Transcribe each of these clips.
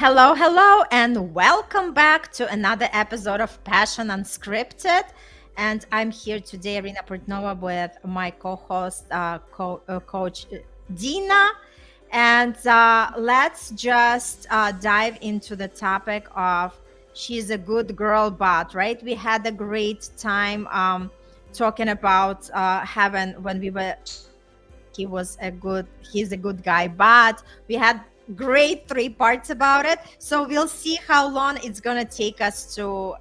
Hello, hello, and welcome back to another episode of Passion Unscripted. And I'm here today, Irina Portnova, with my co-host, Coach Dina. And let's just dive into the topic of she's a good girl, but right? We had a great time talking about heaven when we were he's a good guy, but we had great three parts about it. So we'll see how long it's gonna take us to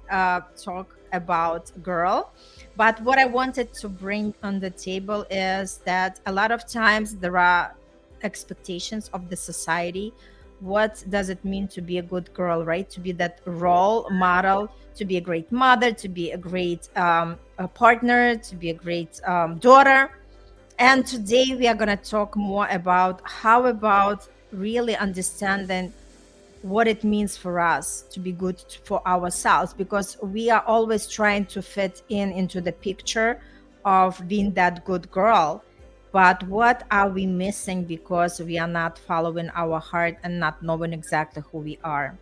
talk about girl. But what I wanted to bring on the table is that a lot of times there are expectations of the society. What does it mean to be a good girl, right? To be that role model, to be a great mother, to be a great a partner, to be a great daughter. And today we are going to talk more about how about really understanding what it means for us to be good for ourselves, because we are always trying to fit in into the picture of being that good girl. But what are we missing because we are not following our heart and not knowing exactly who we are?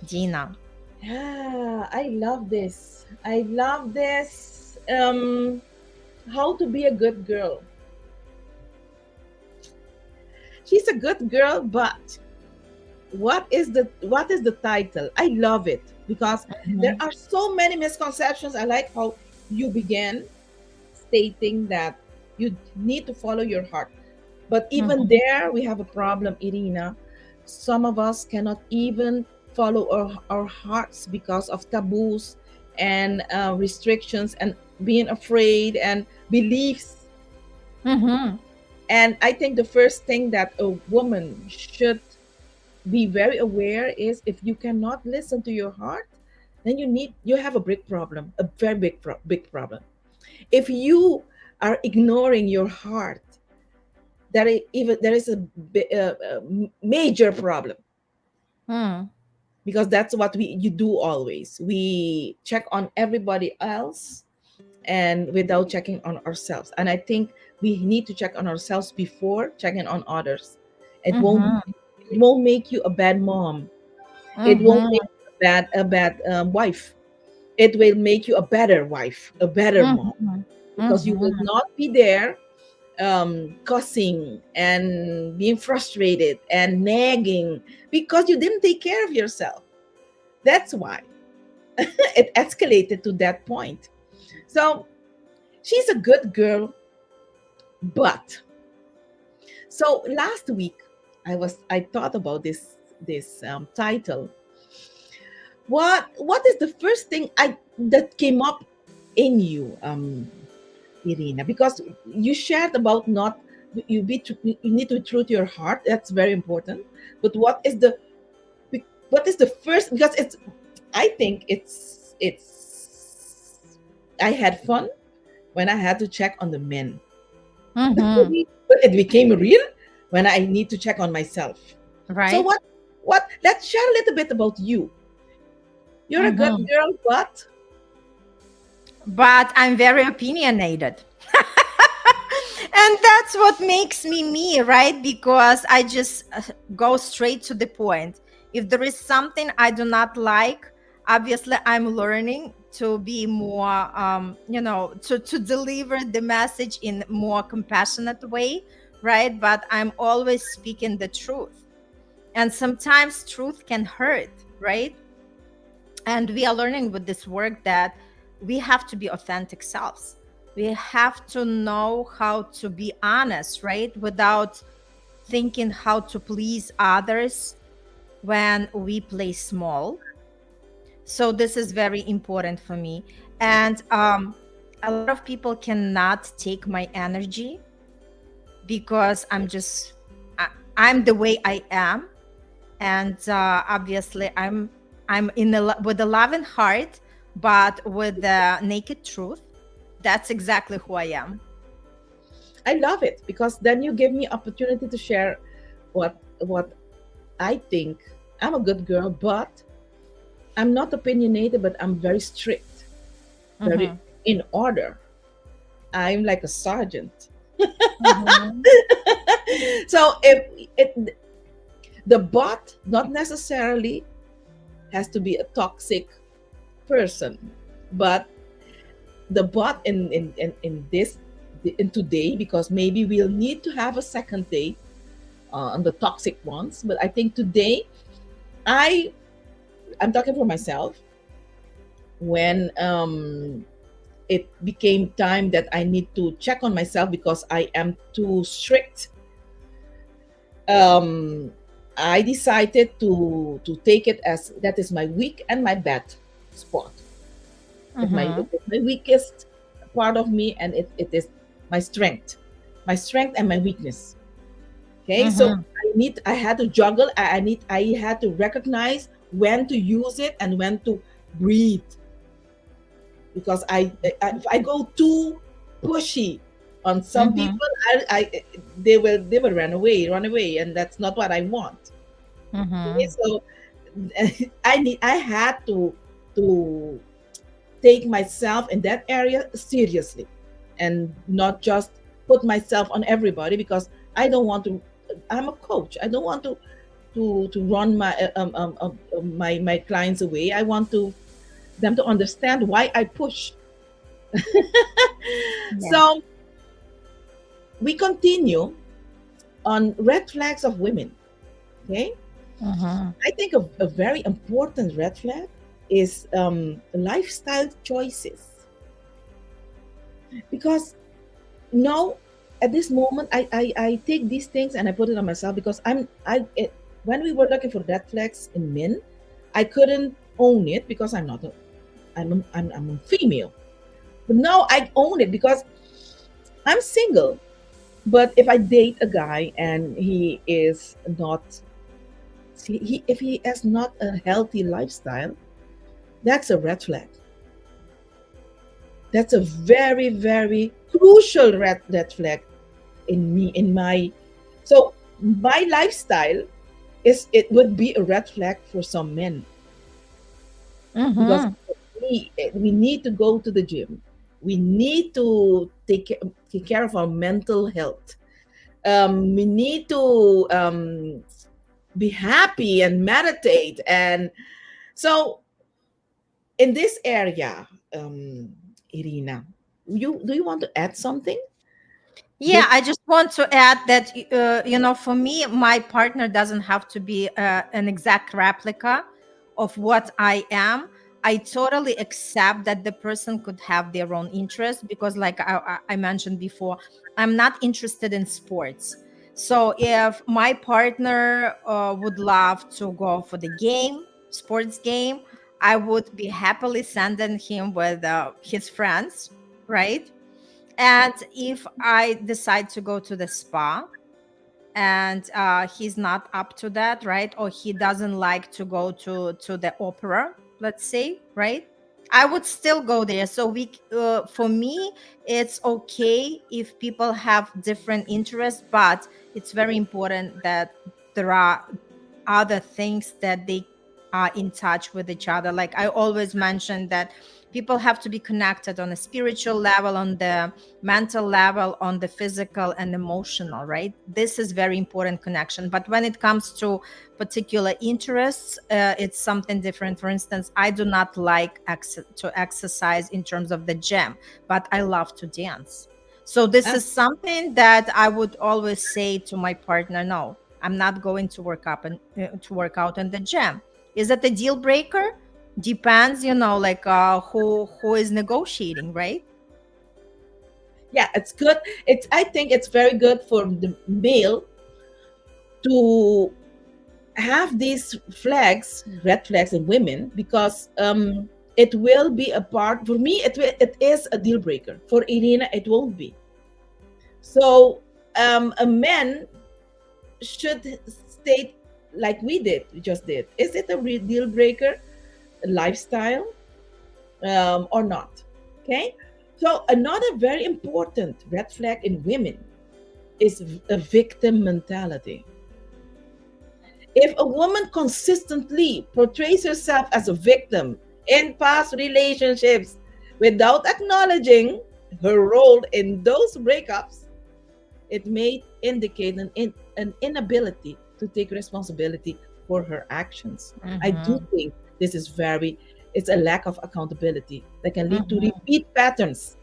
Dina. Yeah, I love this. I love this. How to be a good girl. She's a good girl, but what is the title? I love it because there Mhm. are so many misconceptions. I like how you began stating that you need to follow your heart. But even Mhm. there, we have a problem, Irina. Some of us cannot even follow our hearts because of taboos and restrictions and being afraid and beliefs. Mhm. And I think the first thing that a woman should be very aware is if you cannot listen to your heart, then you have a big problem, a very big problem. If you are ignoring your heart, there is a major problem, Mhm. because that's what we you do always. We check on everybody else and without checking on ourselves. And I think we need to check on ourselves before checking on others. It won't Mhm. it won't make you a bad mom. It won't Mhm. make you a bad wife. It will make you a better wife, a better mom, Mhm. because you will Mhm. not be there cussing and being frustrated and nagging because you didn't take care of yourself. That's why it escalated to that point. So she's a good girl, but so last week I thought about this title. What is the first thing I that came up in you, Irina? Because you shared about not you need to be true to your heart. That's very important. But what is the first? Because I think it's I had fun when I had to check on the men. Mhm. But it became real when I need to check on myself. So Right? what let's share a little bit about you. You're a good Mhm. girl, but But I'm very opinionated. And that's what makes me me, right? Because I just go straight to the point. If there is something I do not like, obviously I'm learning to be more to deliver the message in more compassionate way, right? But I'm always speaking the truth. And sometimes truth can hurt, right? And we are learning with this work that we have to be authentic selves. We have to know how to be honest, right? Without thinking how to please others when we play small. So this is very important for me. And a lot of people cannot take my energy because I, I'm the way I am. And obviously I'm with a loving heart, but with the naked truth. That's exactly who I am. I love it because then you give me opportunity to share what I think. I'm a good girl, but I'm not opinionated, but I'm very strict, very Hmm. in order. I'm like a sergeant. Hmm. So if it The bot not necessarily has to be a toxic person, but the bot in this in today, because maybe we'll need to have a second day on the toxic ones. But I think today, I I'm talking for myself. When it became time that I need to check on myself because I am too strict, um, I decided to take it as that is my weak and my bad spot. It Mm-hmm. is my weakest part of me, and it is my strength and my weakness. Okay, so Mm-hmm. I had to juggle. I had to recognize when to use it and when to breathe, because if I go too pushy on some Mm-hmm. people, they will run away, and that's not what I want. Okay, Mm-hmm. so I had to take myself in that area seriously, and not just put myself on everybody, because I don't want to. I'm a coach. I don't want to run my clients away. I want to them to understand why I push. Yeah. So we continue on red flags of women. Okay, Mm-hmm. I think a very important red flag is lifestyle choices, because now at this moment I take these things and I put it on myself, because when we were looking for red flags in men, I couldn't own it because I'm a female. But now I own it because I'm single. But if I date a guy and he is not, if he has not a healthy lifestyle, that's a red flag. That's a very, very crucial red flag in me, in my. So my lifestyle it would be a red flag for some men, because Mm-hmm. we need to go to the gym. We need to take care of our mental health. We need to be happy and meditate. And so in this area, Irina, do you want to add something? Yeah, This I just want to add that, for me, my partner doesn't have to be an exact replica of what I am. I totally accept that the person could have their own interests because, like I mentioned before, I'm not interested in sports. So if my partner would love to go for the game, sports game, I would be happily sending him with his friends, right? And if I decide to go to the spa and he's not up to that, right? Or he doesn't like to go to the opera, let's say, right? I would still go there. So for me, it's okay if people have different interests, but it's very important that there are other things that they are in touch with each other. Like I always mention that people have to be connected on a spiritual level, on the mental level, on the physical and emotional, right? This is very important connection. But when it comes to particular interests, it's something different. For instance, I do not like to exercise in terms of the gym, but I love to dance. So this ah, is something that I would always say to my partner, no, I'm not going to work out in the gym. Is it a deal breaker? Depends, like who is negotiating, right? yeah, it's good. I think it's very good for the male to have these red flags in women, because it will be a part for me. It is a deal breaker for Irina. It won't be. So a man should state, like we just did. Is it a real deal breaker, lifestyle, or not? Okay. So another very important red flag in women is a victim mentality. If a woman consistently portrays herself as a victim in past relationships without acknowledging her role in those breakups, it may indicate an inability to take responsibility for her actions. I do Mm-hmm. think this is very, it's a lack of accountability that can lead to Mm-hmm. repeat patterns.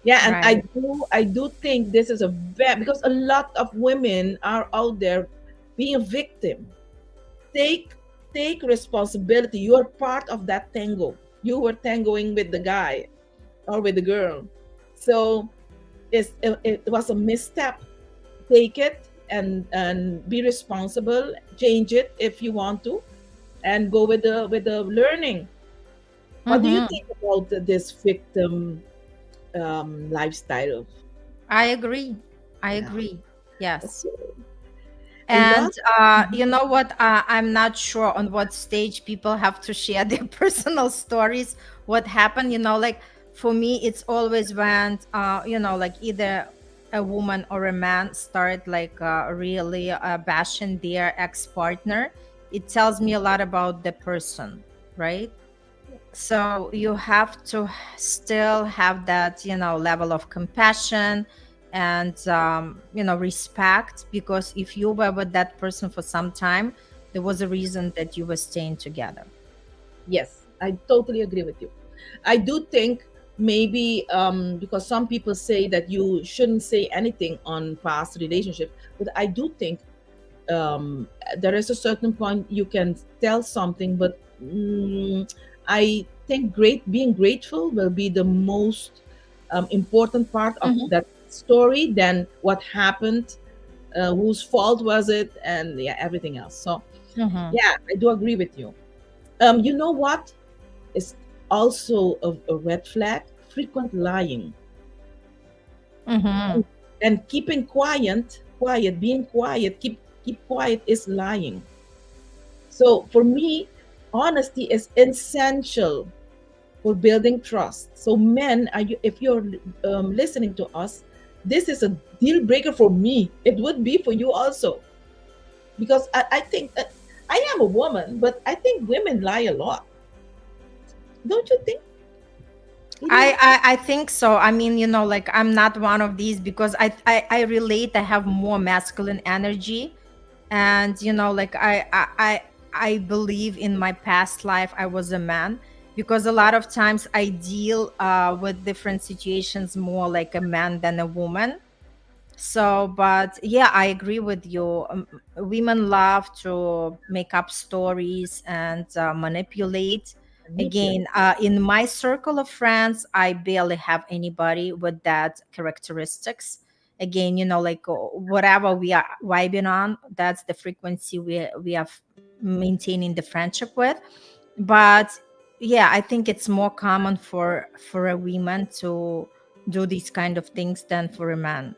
Yeah, and Right. I do think this is a very, because a lot of women are out there being a victim. Take take responsibility. You are part of that tango. You were tangoing with the guy or with the girl. So it was a misstep. Take it and be responsible. Change it if you want to, and go with the learning. What do you Mm-hmm. think about this victim lifestyle? I agree. I Yeah. agree. Yes. Okay. A And lot. you know what? I'm not sure on what stage people have to share their personal stories. What happened? Like for me, it's always when like either a woman or a man start like really bashing their ex-partner. It tells me a lot about the person, right? So you have to still have that level of compassion and respect, because if you were with that person for some time, there was a reason that you were staying together. Yes, I totally agree with you. I do think maybe because some people say that you shouldn't say anything on past relationship, but I do think there is a certain point you can tell something, but I think being grateful will be the most important part of Hmm. that story than what happened, whose fault was it, and yeah, everything else. So Hmm. yeah, I do agree with you. You know what is also a red flag? Frequent lying Hmm. and keeping quiet, being quiet, keep quiet is lying. So for me, honesty is essential for building trust. So men, if you're listening to us, this is a deal breaker for me. It would be for you also, because I think I am a woman, but I think women lie a lot. Don't you think, I, Irina? I I think so. I mean, like I'm not one of these, because I relate. I have more masculine energy, and like I believe in my past life I was a man, because a lot of times I deal with different situations more like a man than a woman. So, but yeah, I agree with you. Women love to make up stories and manipulate. Manipulate. Again, in my circle of friends, I barely have anybody with that characteristics. Again, like whatever we are vibing on, that's the frequency we are maintaining the friendship with. But yeah, I think it's more common for a woman to do these kind of things than for a man.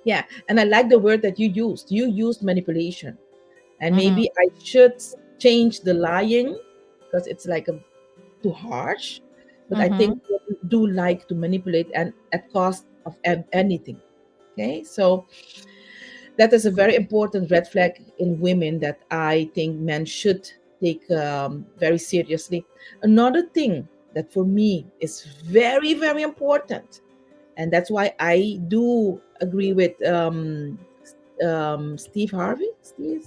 Yeah, and I like the word that you used. You used manipulation, and Mm-hmm. maybe I should change the lying because it's like a too harsh. But I think Mm-hmm. women do like to manipulate and at cost of anything. Okay, so that is a very important red flag in women that I think men should take very seriously. Another thing that for me is very very important, and that's why I do agree with Steve Harvey. Yeah,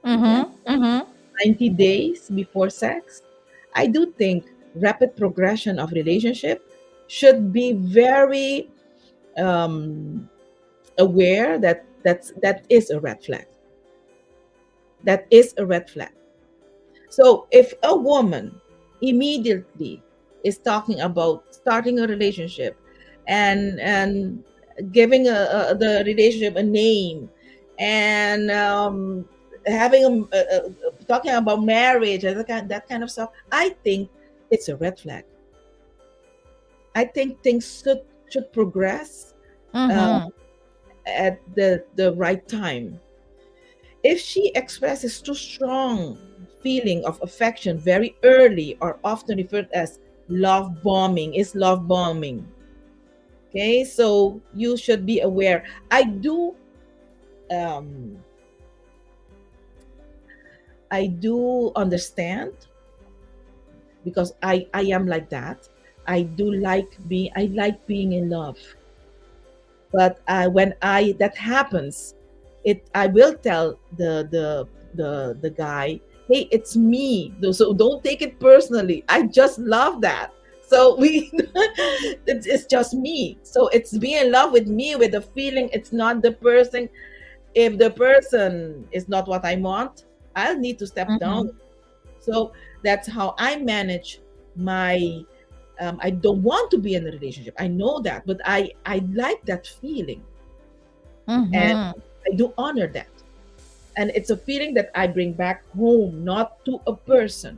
Mm-hmm. Mm-hmm. 90 days before sex. I do think rapid progression of relationship should be very um, aware that that is a red flag. That is a red flag. So if a woman immediately is talking about starting a relationship and giving the relationship a name and having talking about marriage and that kind of stuff, I think it's a red flag. I think things should progress uh, Mm-hmm. at the right time. If she expresses too strong feeling of affection very early or often referred as love bombing is love bombing. Okay, so you should be aware. Um I do understand because I am like that. I like being in love. But when I that happens, I will tell the guy, hey, it's me. So don't take it personally. I just love that. So we it's just me. So it's be in love with me, with the feeling. It's not the person. If the person is not what I want, I'll need to step down. Mhm. So that's how I manage my I don't want to be in a relationship. I know that, but I like that feeling, and Mhm. I do honor that. And it's a feeling that I bring back home, not to a person.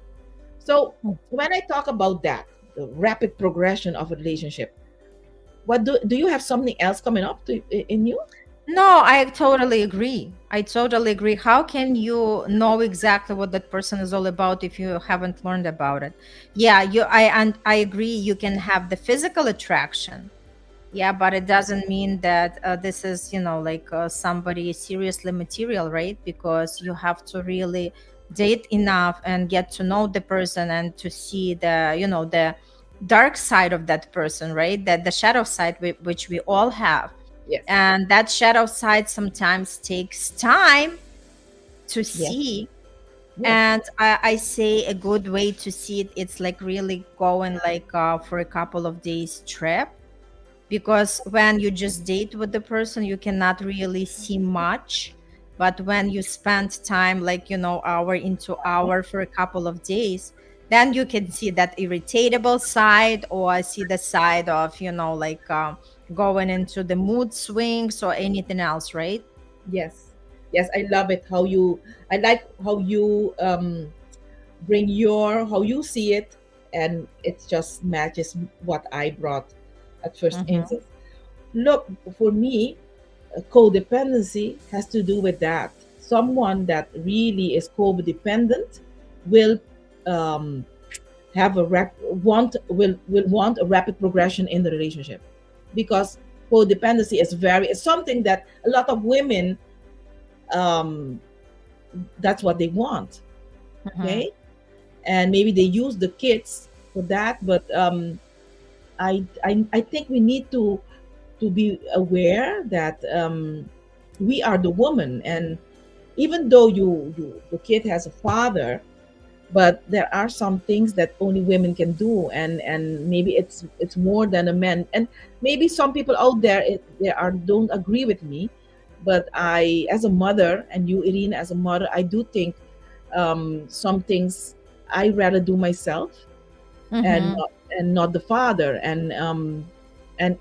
So when I talk about that, the rapid progression of a relationship, what do you have something else coming up in you? No, I totally agree. I totally agree. How can you know exactly what that person is all about if you haven't learned about it? Yeah, and I agree you can have the physical attraction. Yeah, but it doesn't mean that this is, like somebody seriously material, right? Because you have to really date enough and get to know the person and to see the dark side of that person, right? That the shadow side which we all have. Yes. And that shadow side sometimes takes time to Yes. see. Yes. And I say a good way to see it, it's like really going like for a couple of days trip, because when you just date with the person you cannot really see much, but when you spend time like hour into hour for a couple of days, then you can see that irritable side or see the side of like going into the mood swings or anything else, right? Yes. Yes. I love it. I like how you bring how you see it, and it just matches what I brought at first Mm-hmm. instance. Look, for me, codependency has to do with that. Someone that really is codependent will um, have a will want a rapid progression in the relationship, because codependency is very it's something that a lot of women, um, that's what they want. Mm-hmm. Okay, and maybe they use the kids for that, but I think we need to be aware that we are the woman, and even though the kid has a father, but there are some things that only women can do, and maybe it's more than a man, and maybe some people out there don't agree with me, but I, as a mother, and you, Irina, as a mother, I do think some things I rather do myself, and Mm-hmm. not the father, and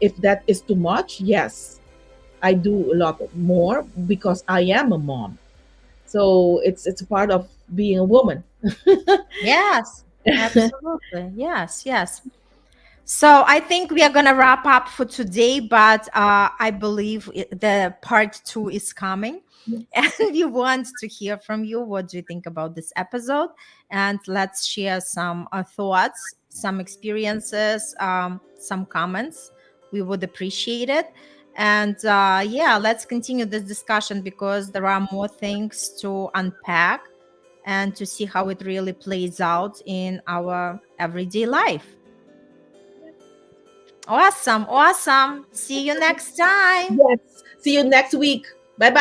if that is too much, yes, I do a lot more because I am a mom. So it's a part of being a woman. Yes, absolutely. Yes, yes. So I think we are going to wrap up for today, but I believe the part two is coming. And we want to hear from you. What do you think about this episode? And let's share some thoughts, some experiences, some comments. We would appreciate it. And yeah, let's continue this discussion because there are more things to unpack and to see how it really plays out in our everyday life. Awesome. Awesome. See you next time. Yes. See you next week. Bye bye.